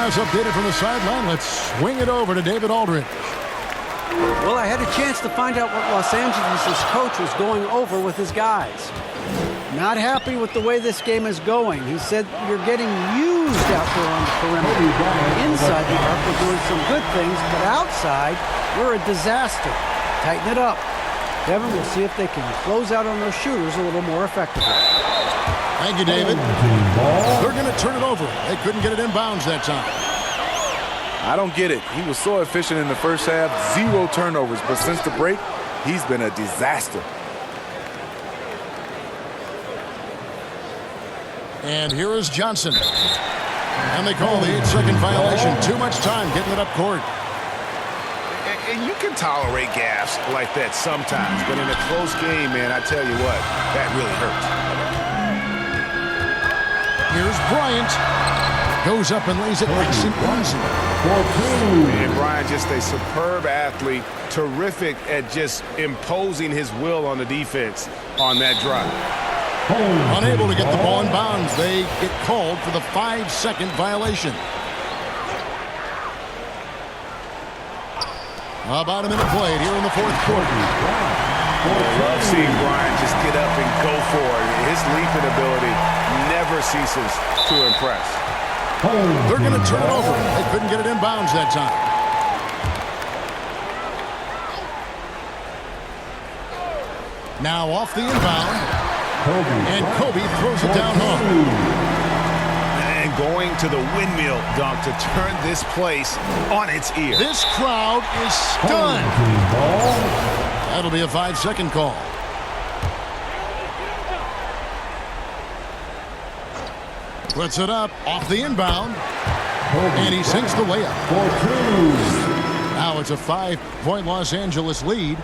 has updated from the sideline. Let's swing it over to David Aldridge. Well, I had a chance to find out what Los Angeles' coach was going over with his guys. Not happy with the way this game is going. He said you're getting used out there on the perimeter. Inside the arc, we're doing some good things, but outside, we're a disaster. Tighten it up. Devin, we'll see if they can close out on those shooters a little more effectively. Thank you, David. They're going to turn it over. They couldn't get it in bounds that time. I don't get it. He was so efficient in the first half, 0 turnovers. But since the break, he's been a disaster. And here is Johnson. And they call the 8-second violation. Too much time getting it up court. And you can tolerate gaffes like that sometimes. But in a close game, man, I tell you what, that really hurts. Here's Bryant. Goes up and lays it nice and easy. And Bryant, just a superb athlete. Terrific at just imposing his will on the defense on that drive. Unable to get the ball in bounds. They get called for the 5-second violation. About a minute played here in the fourth quarter. I love seeing Bryant just get up and go for it. His leaping ability never ceases to impress. They're going to turn it over. They couldn't get it in bounds that time. Now off the inbound. And Kobe throws it down home. And going to the windmill dunk to turn this place on its ear. This crowd is stunned. That'll be a 5-second call. Puts it up off the inbound. And he sinks the layup. Now it's a 5-point Los Angeles lead.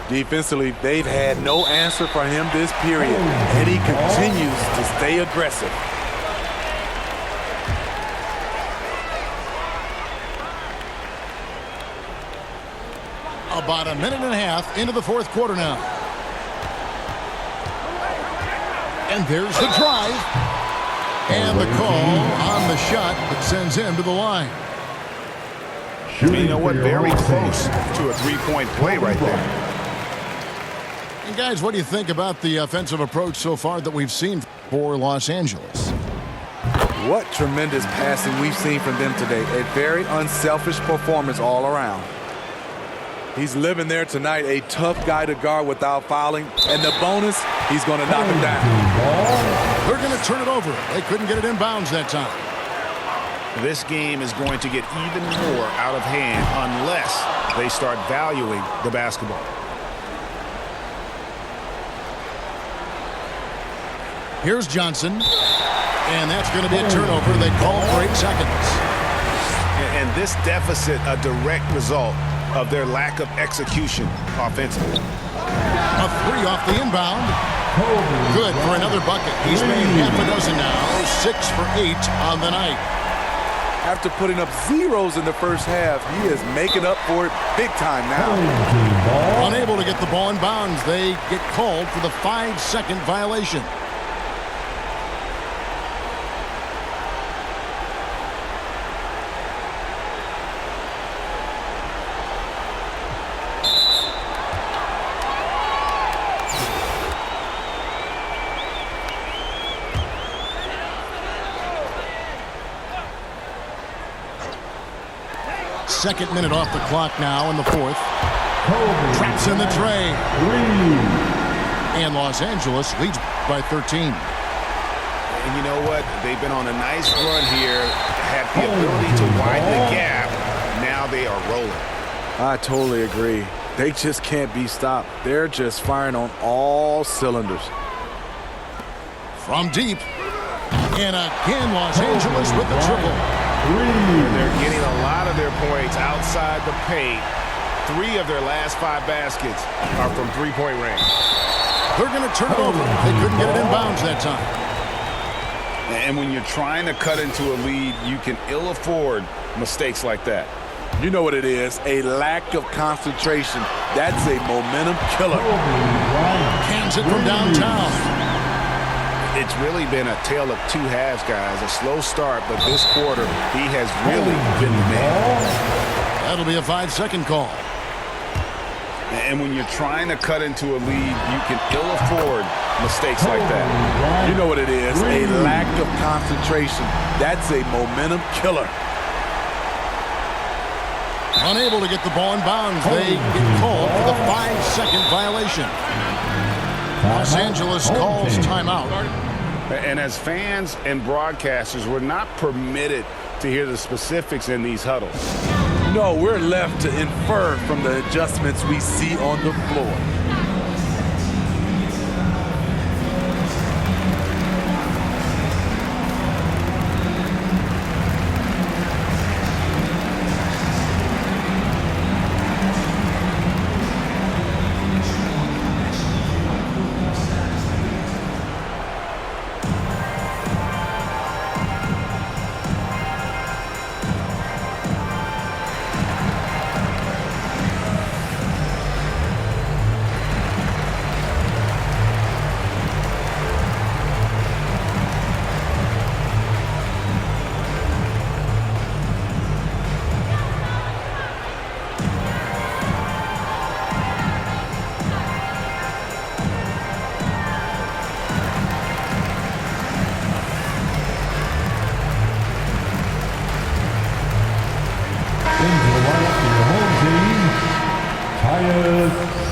Defensively, they've had no answer for him this period, and he continues to stay aggressive. About a minute and a half into the fourth quarter now. And there's the drive. And the call on the shot that sends him to the line. You know what? Very close to a three-point play right there. And guys, what do you think about the offensive approach so far that we've seen for Los Angeles? What tremendous passing we've seen from them today. A very unselfish performance all around. He's living there tonight, a tough guy to guard without fouling. And the bonus, he's going to knock him down. They're going to turn it over. They couldn't get it in bounds that time. This game is going to get even more out of hand unless they start valuing the basketball. Here's Johnson, and that's going to be a turnover. They call for 8 seconds. And this deficit, a direct result of their lack of execution offensively. A 3 off the inbound. Good for another bucket. He's made half a dozen now, 6 for 8 on the night. After putting up zeros in the first half, he is making up for it big time now. Unable to get the ball in bounds, they get called for the 5-second violation. Second minute off the clock now in the fourth. Traps in the tray. And Los Angeles leads by 13. And you know what? They've been on a nice run here, had the ability to widen the gap. Now they are rolling. I totally agree. They just can't be stopped. They're just firing on all cylinders. From deep. And again, Los Angeles with the triple. They're getting a lot of their points outside the paint. 3 of their last 5 baskets are from three-point range. They're going to turn it over. They couldn't get it in bounds that time. And when you're trying to cut into a lead, you can ill afford mistakes like that. You know what it is, a lack of concentration. That's a momentum killer. Cans it from downtown. It's really been a tale of two halves, guys. A slow start, but this quarter, he has really been the man. That'll be a 5-second call. And when you're trying to cut into a lead, you can ill afford mistakes like that. You know what it is, a lack of concentration. That's a momentum killer. Unable to get the ball in bounds. They get called for the 5-second violation. Los Angeles calls timeout. And as fans and broadcasters, we're not permitted to hear the specifics in these huddles. No, we're left to infer from the adjustments we see on the floor.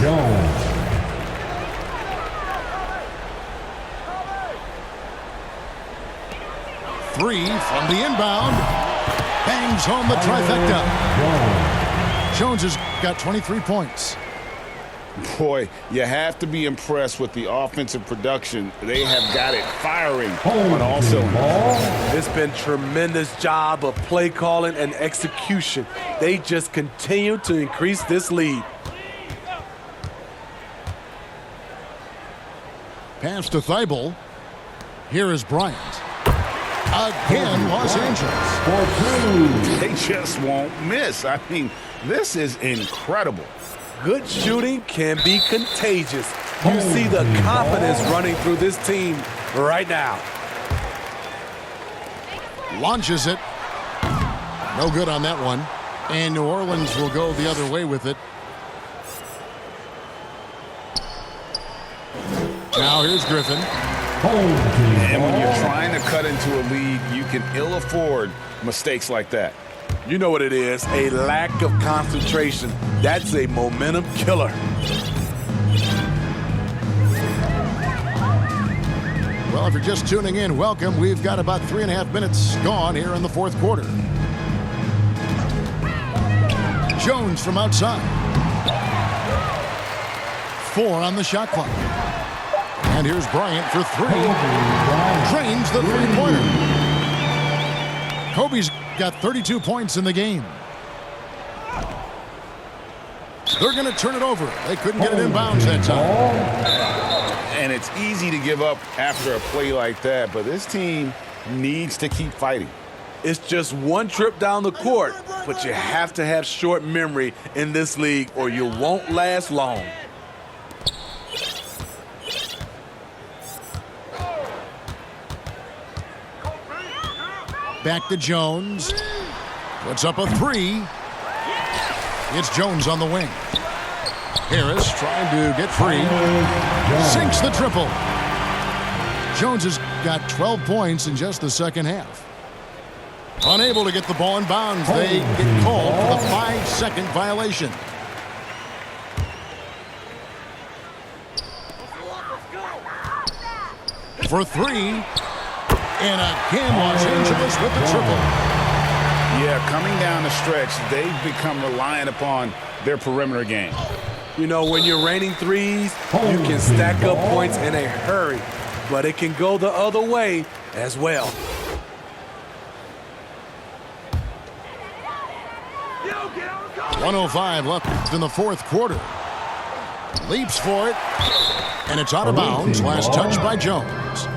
Jones. Three from the inbound. Bangs home the trifecta. Jones has got 23 points. Boy, you have to be impressed with the offensive production. They have got it firing on all cylinders. It's been tremendous job of play calling and execution. They just continue to increase this lead. Pass to Thibault. Here is Bryant. Again, Los Angeles. They just won't miss. I mean, this is incredible. Good shooting can be contagious. You see the confidence running through this team right now. Launches it. No good on that one. And New Orleans will go the other way with it. Now here's Griffin. And when you're trying to cut into a lead, you can ill afford mistakes like that. You know what it is, a lack of concentration. That's a momentum killer. Well, if you're just tuning in, welcome. We've got about 3.5 minutes gone here in the fourth quarter. Jones from outside. 4 on the shot clock. And here's Bryant for 3. Drains the three-pointer. Kobe's got 32 points in the game. They're going to turn it over. They couldn't get it in bounds that time. And it's easy to give up after a play like that, but this team needs to keep fighting. It's just one trip down the court, but you have to have short memory in this league or you won't last long. Back to Jones. Puts up a 3. It's Jones on the wing. Harris trying to get free. Sinks the triple. Jones has got 12 points in just the second half. Unable to get the ball in bounds. They get called for the 5-second violation. For 3. And again, Los Angeles with the triple. Yeah, coming down the stretch, they've become reliant upon their perimeter game. You know, when you're raining threes, you can stack up points in a hurry, but it can go the other way as well. .105 left in the fourth quarter. Leaps for it, and it's out of bounds. Last touch by Jones.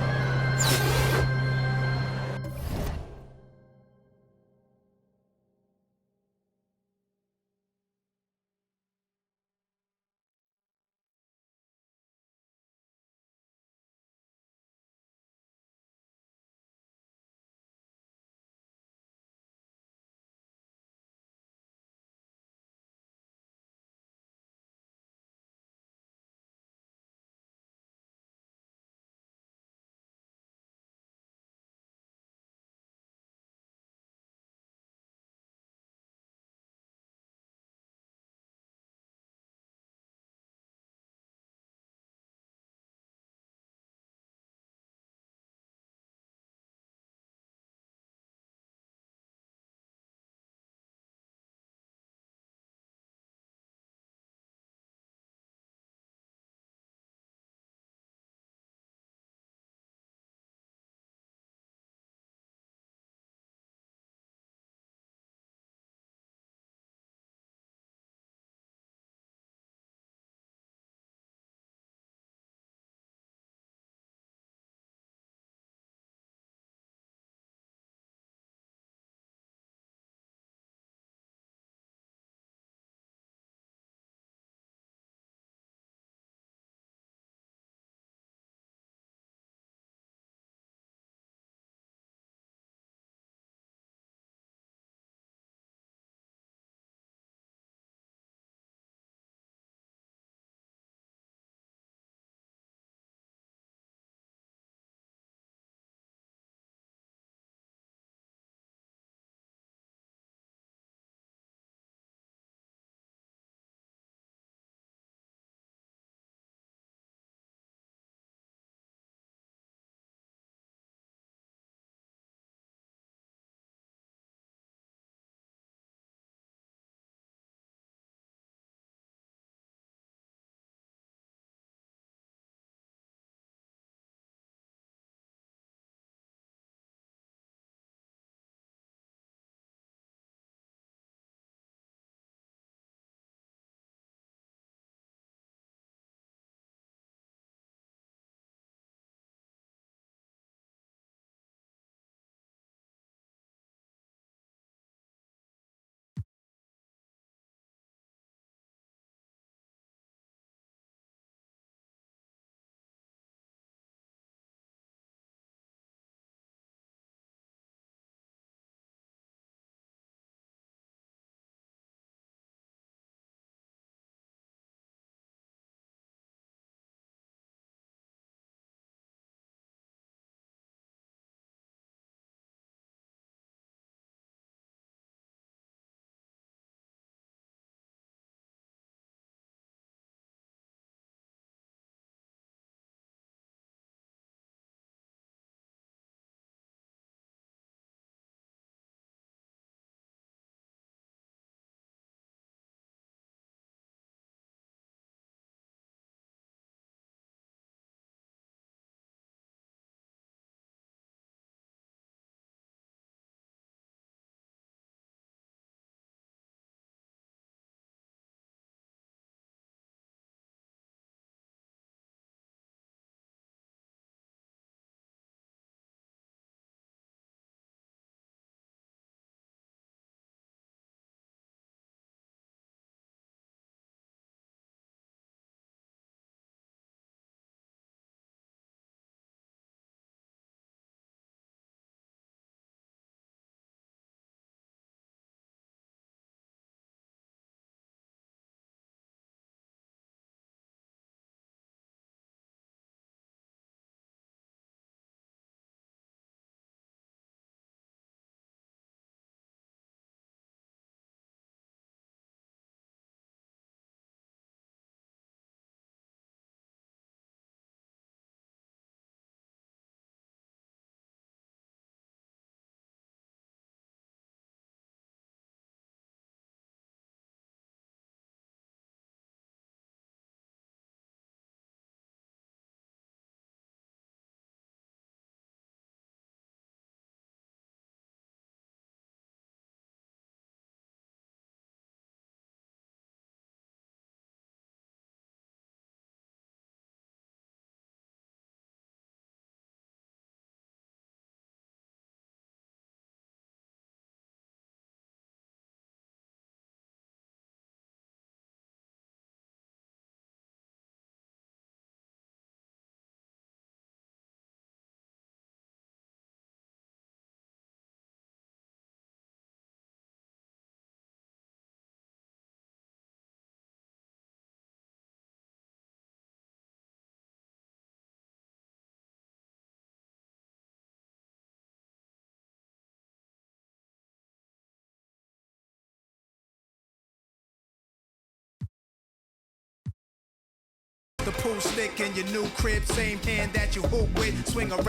pool stick in your new crib, same hand that you hoop with, swing around.